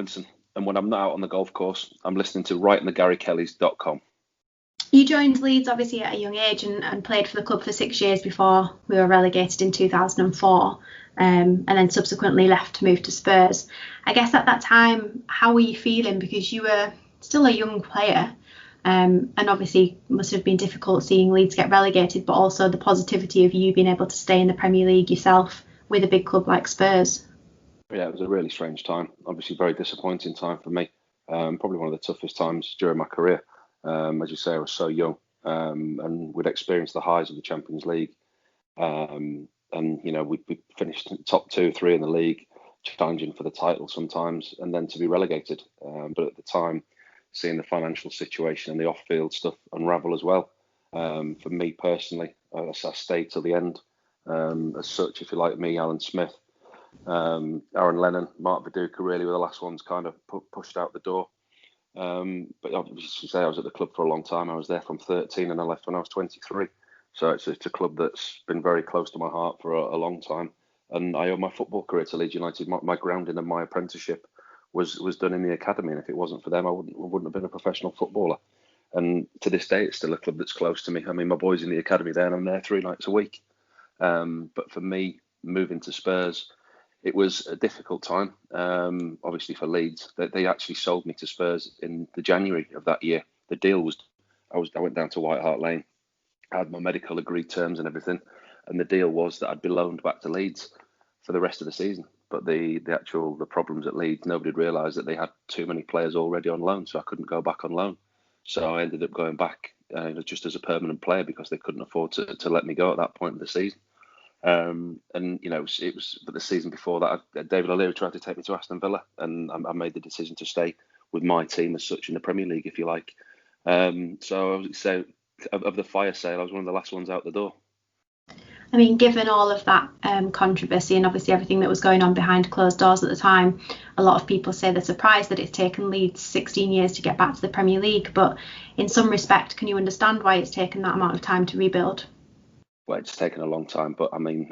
Robinson. And when I'm not out on the golf course, I'm listening to writingthegarykellys.com. You joined Leeds obviously at a young age and played for the club for 6 years before we were relegated in 2004, and then subsequently left to move to Spurs. I guess at that time, how were you feeling? Because you were still a young player, and obviously must have been difficult seeing Leeds get relegated, but also the positivity of you being able to stay in the Premier League yourself with a big club like Spurs. Yeah, it was a really strange time. Obviously, very disappointing time for me. Probably one of the toughest times during my career. As you say, I was so young, and we'd experienced the highs of the Champions League. And, you know, we finished top 2, 3 in the league, challenging for the title sometimes, and then to be relegated. But at the time, seeing the financial situation and the off-field stuff unravel as well. For me personally, I stayed till the end. As such, if you like me, Alan Smith, Aaron Lennon, Mark Viduka really were the last ones kind of pushed out the door. But obviously, say I was at the club for a long time. I was there from 13 and I left when I was 23. So it's a club that's been very close to my heart for a long time. And I owe my football career to Leeds United. My grounding and my apprenticeship was done in the academy. And if it wasn't for them, I wouldn't have been a professional footballer. And to this day, it's still a club that's close to me. I mean, my boy's in the academy there and I'm there 3 nights a week. But for me, moving to Spurs, it was a difficult time, obviously for Leeds. They actually sold me to Spurs in the January of that year. The deal was, I went down to White Hart Lane, I had my medical agreed terms and everything, and the deal was that I'd be loaned back to Leeds for the rest of the season. But the problems at Leeds, nobody realised that they had too many players already on loan, so I couldn't go back on loan. So I ended up going back just as a permanent player because they couldn't afford to let me go at that point of the season. And you know, it was but the season before that, David O'Leary tried to take me to Aston Villa, and I made the decision to stay with my team as such in the Premier League, if you like. So I would say of the fire sale, I was one of the last ones out the door. I mean, given all of that controversy and obviously everything that was going on behind closed doors at the time, a lot of people say they're surprised that it's taken Leeds 16 years to get back to the Premier League. But in some respect, can you understand why it's taken that amount of time to rebuild? Well, it's taken a long time, but I mean,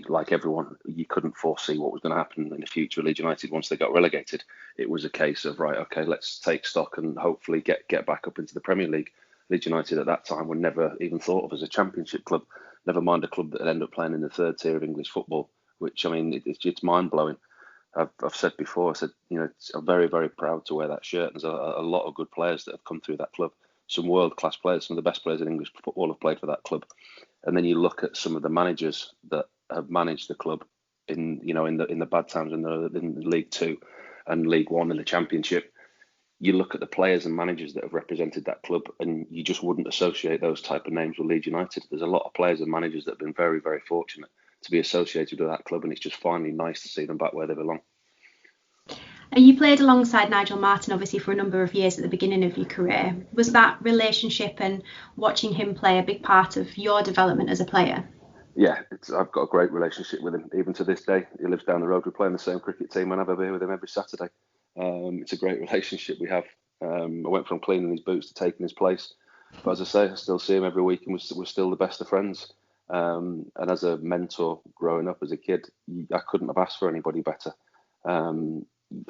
like everyone, you couldn't foresee what was going to happen in the future of Leeds United once they got relegated. It was a case of, right, okay, let's take stock and hopefully get back up into the Premier League. Leeds United at that time were never even thought of as a championship club, never mind a club that would end up playing in the 3rd tier of English football, which, I mean, it's mind-blowing. I've said before, you know, I'm very, very proud to wear that shirt. There's a lot of good players that have come through that club. Some world-class players, some of the best players in English football have played for that club. And then you look at some of the managers that have managed the club in the bad times in League 2 and League 1 and the Championship. You look at the players and managers that have represented that club, and you just wouldn't associate those type of names with Leeds United. There's a lot of players and managers that have been very, very fortunate to be associated with that club, and it's just finally nice to see them back where they belong. And you played alongside Nigel Martin, obviously, for a number of years at the beginning of your career. Was that relationship and watching him play a big part of your development as a player? Yeah, I've got a great relationship with him. Even to this day, he lives down the road. We play in the same cricket team and I have a beer with him every Saturday. It's a great relationship we have. I went from cleaning his boots to taking his place. But as I say, I still see him every week and we're still the best of friends. And as a mentor growing up as a kid, I couldn't have asked for anybody better.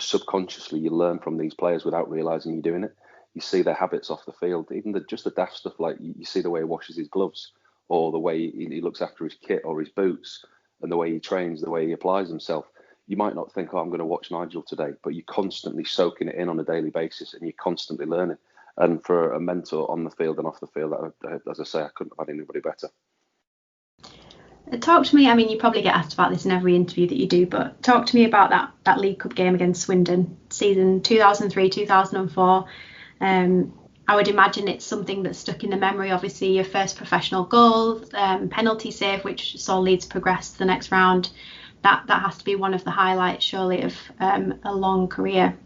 Subconsciously you learn from these players without realizing you're doing it. You see their habits off the field, even just the daft stuff, like you see the way he washes his gloves or the way he looks after his kit or his boots and the way he trains, the way he applies himself. You might not think, I'm going to watch Nigel today, but you're constantly soaking it in on a daily basis and you're constantly learning. And for a mentor on the field and off the field, as I say, I couldn't have had anybody better. Talk to me, I mean, you probably get asked about this in every interview that you do, but talk to me about that League Cup game against Swindon, season 2003-2004. I would imagine it's something that's stuck in the memory. Obviously, your first professional goal, penalty save, which saw Leeds progress to the next round. That has to be one of the highlights, surely, of a long career.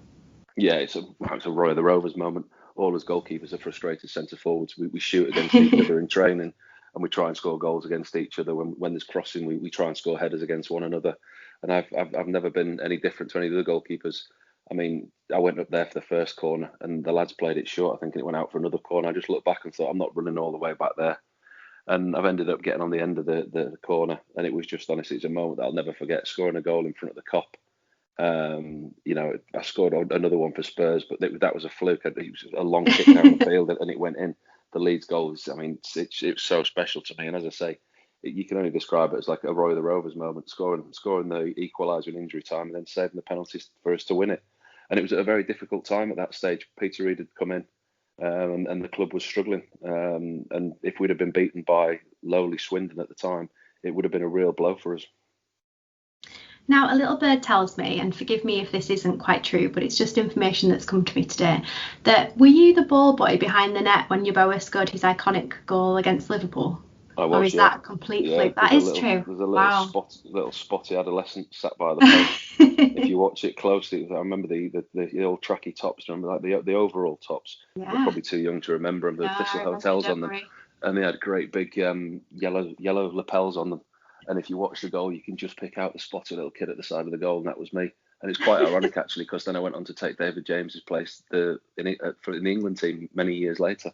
Yeah, it's a Roy of the Rovers moment. All as goalkeepers are frustrated centre forwards. We shoot against each other in training. And we try and score goals against each other. When there's crossing, we try and score headers against one another. And I've never been any different to any of the goalkeepers. I mean, I went up there for the first corner and the lads played it short, I think, and it went out for another corner. I just looked back and thought, I'm not running all the way back there. And I've ended up getting on the end of the corner. And it was just, honestly, it's a moment that I'll never forget, scoring a goal in front of the Kop. I scored another one for Spurs, but that was a fluke. It was a long kick down the field and it went in. The Leeds goal is, I mean, it's so special to me. And as I say, you can only describe it as like a Roy of the Rovers moment, scoring the equaliser in injury time and then saving the penalties for us to win it. And it was at a very difficult time at that stage. Peter Reid had come in, and the club was struggling. And if we'd have been beaten by lowly Swindon at the time, it would have been a real blow for us. Now, a little bird tells me, and forgive me if this isn't quite true, but it's just information that's come to me today, that were you the ball boy behind the net when Yeboah scored his iconic goal against Liverpool? I was, or is that a complete fluke? That is true. There's a little spotty adolescent sat by the post. If you watch it closely, I remember the old tracky tops. Remember, like the overall tops. Yeah. We're probably too young to remember them. The Thistle Hotels on them, and they had great big yellow lapels on them. And if you watch the goal, you can just pick out the spotty little kid at the side of the goal, and that was me. And it's quite ironic actually, because then I went on to take David James's place in the England team many years later.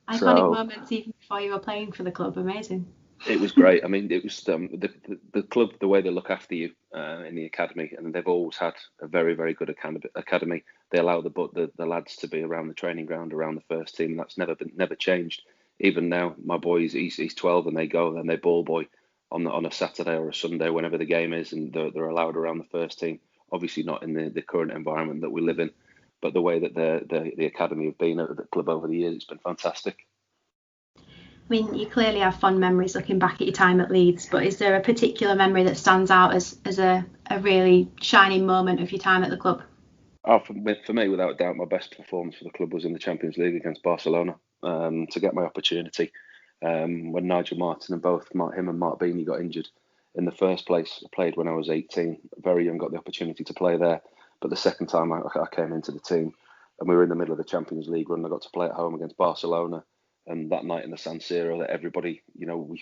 Iconic moments even before you were playing for the club. Amazing. It was great. I mean, it was the club, the way they look after you in the academy, and they've always had a very, very good academy. They allow the lads to be around the training ground, around the first team. And that's never changed. Even now, my boy, he's 12, and they go and they ball boy on a Saturday or a Sunday, whenever the game is, and they're allowed around the first team. Obviously, not in the current environment that we live in, but the way that the academy have been at the club over the years, it's been fantastic. I mean, you clearly have fond memories looking back at your time at Leeds, but is there a particular memory that stands out as a really shining moment of your time at the club? Oh, for me, without doubt, my best performance for the club was in the Champions League against Barcelona. To get my opportunity, when Nigel Martin and both him and Mark Beanie got injured. In the first place, I played when I was 18, very young, got the opportunity to play there. But the second time I came into the team, and we were in the middle of the Champions League run, I got to play at home against Barcelona. And that night in the San Siro, that everybody,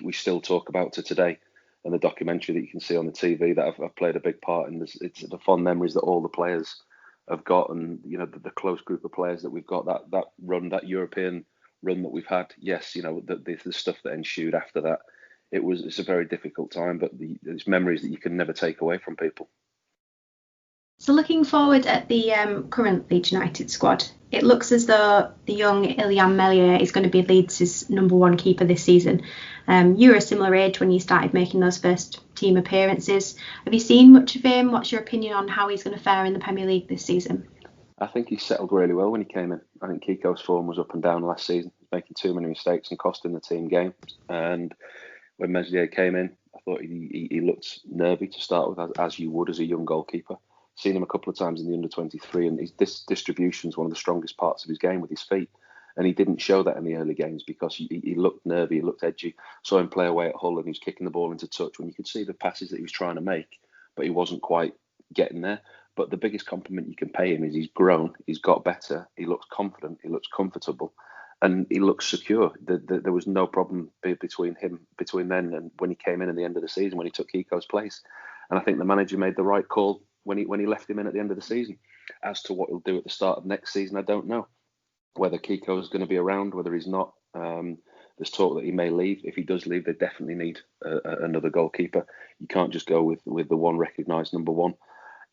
we still talk about to today, and the documentary that you can see on the TV that I've played a big part in. It's the fond memories that all the players have got, and the close group of players that we've got, that run, that European run that we've had. Yes, the stuff that ensued after that, it's a very difficult time, but it's memories that you can never take away from people. So looking forward at the current Leeds United squad, it looks as though the young Ilan Meslier is going to be Leeds' #1 keeper this season. You were a similar age when you started making those first team appearances. Have you seen much of him? What's your opinion on how he's going to fare in the Premier League this season? I think he settled really well when he came in. I think Kiko's form was up and down last season, making too many mistakes and costing the team games. And when Meslier came in, I thought he looked nervy to start with, as you would as a young goalkeeper. Seen him a couple of times in the under-23, and his distribution is one of the strongest parts of his game with his feet. And he didn't show that in the early games because he looked nervy, he looked edgy. Saw him play away at Hull and he was kicking the ball into touch when you could see the passes that he was trying to make, but he wasn't quite getting there. But the biggest compliment you can pay him is he's grown, he's got better, he looks confident, he looks comfortable, and he looks secure. There was no problem between then and when he came in at the end of the season, when he took Kiko's place. And I think the manager made the right call when he left him in at the end of the season. As to what he'll do at the start of next season, I don't know. Whether Kiko is going to be around, whether he's not. There's talk that he may leave. If he does leave, they definitely need another goalkeeper. You can't just go with the one recognised #1.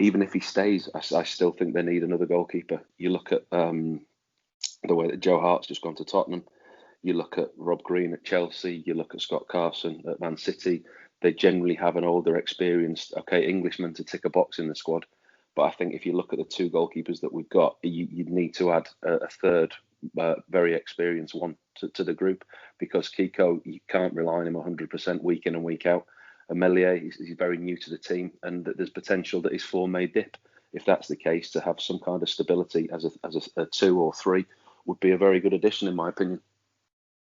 Even if he stays, I still think they need another goalkeeper. You look at the way that Joe Hart's just gone to Tottenham. You look at Rob Green at Chelsea. You look at Scott Carson at Man City. They generally have an older, experienced, Englishman to tick a box in the squad. But I think if you look at the two goalkeepers that we've got, you'd need to add a third, very experienced one to the group, because Kiko, you can't rely on him 100% week in and week out. And Meslier, he's very new to the team, and there's potential that his form may dip. If that's the case, to have some kind of stability as a 2 or 3 would be a very good addition, in my opinion.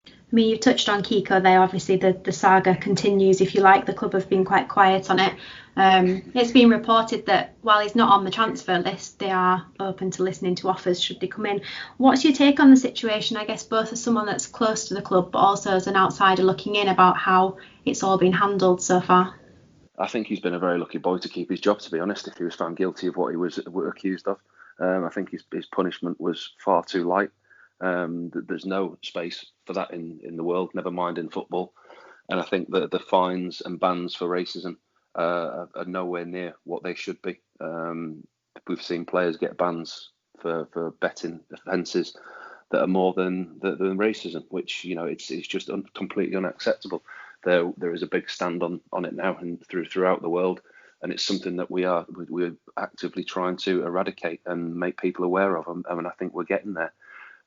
I mean, you've touched on Kiko there. Obviously, the saga continues, if you like. The club have been quite quiet on it. It's been reported that while he's not on the transfer list, they are open to listening to offers should they come in. What's your take on the situation, I guess, both as someone that's close to the club, but also as an outsider looking in, about how it's all been handled so far? I think he's been a very lucky boy to keep his job, to be honest, if he was found guilty of what he was accused of. I think his punishment was far too light. There's no space for that in the world, never mind in football. And I think that the fines and bans for racism are nowhere near what they should be. We've seen players get bans for betting offences that are more than racism, which it's just completely unacceptable. There is a big stand on it now and throughout the world, and it's something that we're actively trying to eradicate and make people aware of. And I think we're getting there.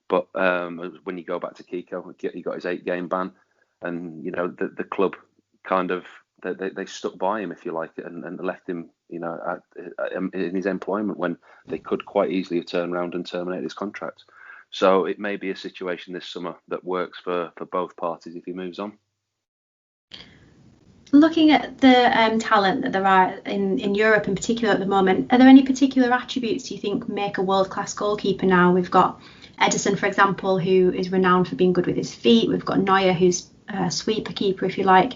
But when you go back to Kiko, he got his 8-game ban, and the club kind of they stuck by him, if you like, and left him in his employment when they could quite easily have turned around and terminated his contract. So it may be a situation this summer that works for both parties if he moves on. Looking at the talent that there are in Europe in particular at the moment, are there any particular attributes you think make a world-class goalkeeper now? We've got Ederson, for example, who is renowned for being good with his feet. We've got Neuer, who's a sweeper keeper, if you like.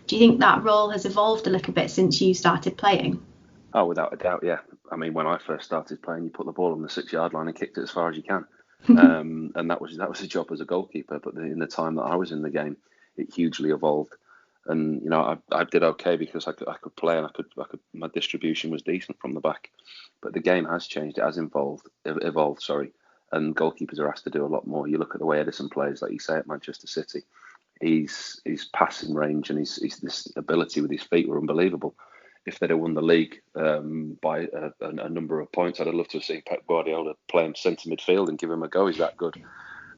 Do you think that role has evolved a little bit since you started playing? Oh, without a doubt, yeah. I mean, when I first started playing, you put the ball on the 6-yard line and kicked it as far as you can. And that was a job as a goalkeeper. But in the time that I was in the game, it hugely evolved. And I did okay because I could play and I could my distribution was decent from the back. But the game has changed. It has evolved. And goalkeepers are asked to do a lot more. You look at the way Ederson plays, like you say, at Manchester City. His passing range and his this ability with his feet were unbelievable. If they'd have won the league by a number of points, I'd have loved to have seen Pep Guardiola play him centre midfield and give him a go. He's that good.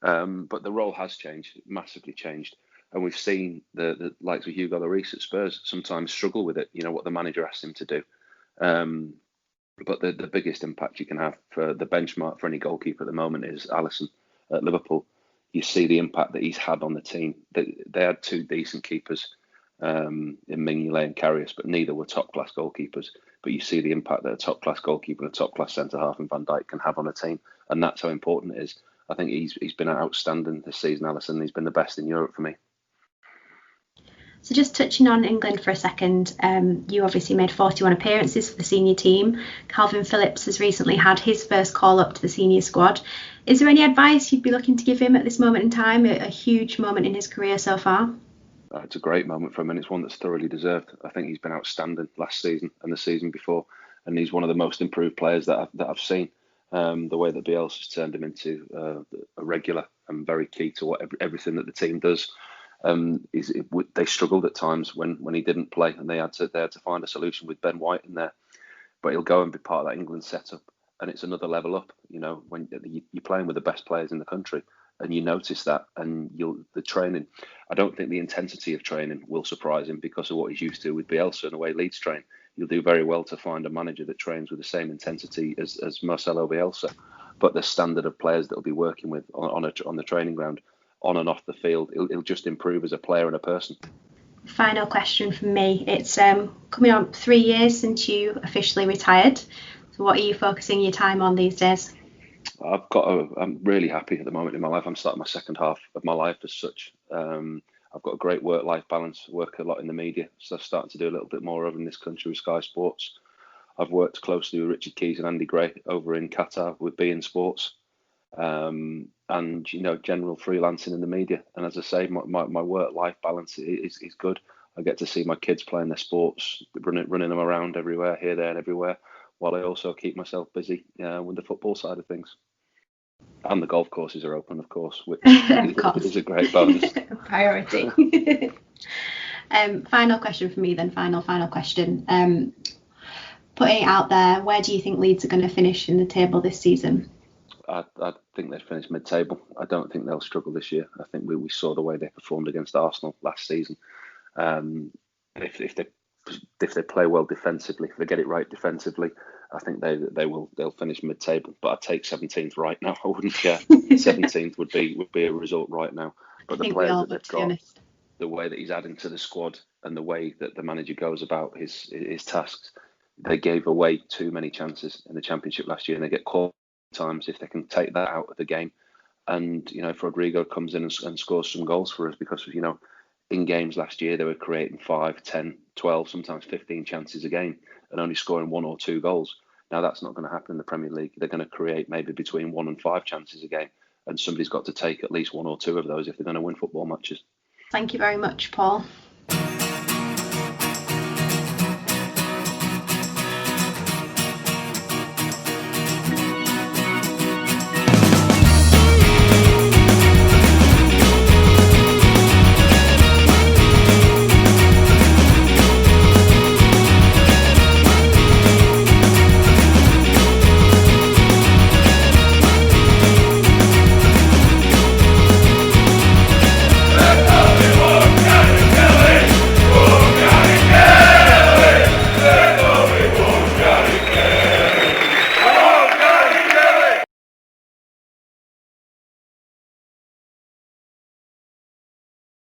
But the role has changed, massively changed. And we've seen the likes of Hugo Lloris at Spurs sometimes struggle with it, what the manager asks him to do. But the biggest impact you can have for the benchmark for any goalkeeper at the moment is Alisson at Liverpool. You see the impact that he's had on the team. They had 2 decent keepers in Mignolet and Karius, but neither were top-class goalkeepers. But you see the impact that a top-class goalkeeper and a top-class centre-half in Van Dijk can have on a team, and that's how important it is. I think he's been outstanding this season, Alisson. He's been the best in Europe for me. So just touching on England for a second, you obviously made 41 appearances for the senior team. Calvin Phillips has recently had his first call up to the senior squad. Is there any advice you'd be looking to give him at this moment in time, a huge moment in his career so far? It's a great moment for him, and it's one that's thoroughly deserved. I think he's been outstanding last season and the season before, and he's one of the most improved players that I've seen. The way that Bielsa's turned him into a regular and very key to everything that the team does. They struggled at times when he didn't play, and they had to find a solution with Ben White in there. But he'll go and be part of that England setup, and it's another level up. When you're playing with the best players in the country, and you notice that, and the training. I don't think the intensity of training will surprise him because of what he's used to with Bielsa and the way Leeds train. You'll do very well to find a manager that trains with the same intensity as Marcelo Bielsa, but the standard of players that will be working with on the training ground, on and off the field, he'll just improve as a player and a person. Final question from me. It's coming on 3 years since you officially retired. So what are you focusing your time on these days? I'm really happy at the moment in my life. I'm starting my second half of my life as such. I've got a great work-life balance. Work a lot in the media, so I've started to do a little bit more over in this country with Sky Sports. I've worked closely with Richard Keys and Andy Gray over in Qatar with beIN Sports, and general freelancing in the media. And as I say, my work-life balance is good. I get to see my kids playing their sports, running them around everywhere, here, there, and everywhere, while I also keep myself busy with the football side of things. And the golf courses are open, of course, which is a great bonus. Priority. Final question for me then, final question. Putting it out there, where do you think Leeds are going to finish in the table this season? I think they'll finish mid-table. I don't think they'll struggle this year. I think we saw the way they performed against Arsenal last season. If they play well defensively, if they get it right defensively, I think they'll finish mid-table. But I'd take 17th right now. I wouldn't care. 17th would be a result right now. But the players that they've got, the way that he's adding to the squad, and the way that the manager goes about his tasks, they gave away too many chances in the Championship last year, and they get caught times. If they can take that out of the game, and if Rodrigo comes in and scores some goals for us, because in games last year they were creating 5, 10, 12, sometimes 15 chances a game and only scoring 1 or 2 goals. Now that's not going to happen in the Premier League. They're going to create maybe between 1 and 5 chances a game, and somebody's got to take at least 1 or 2 of those if they're going to win football matches. Thank you very much, Paul.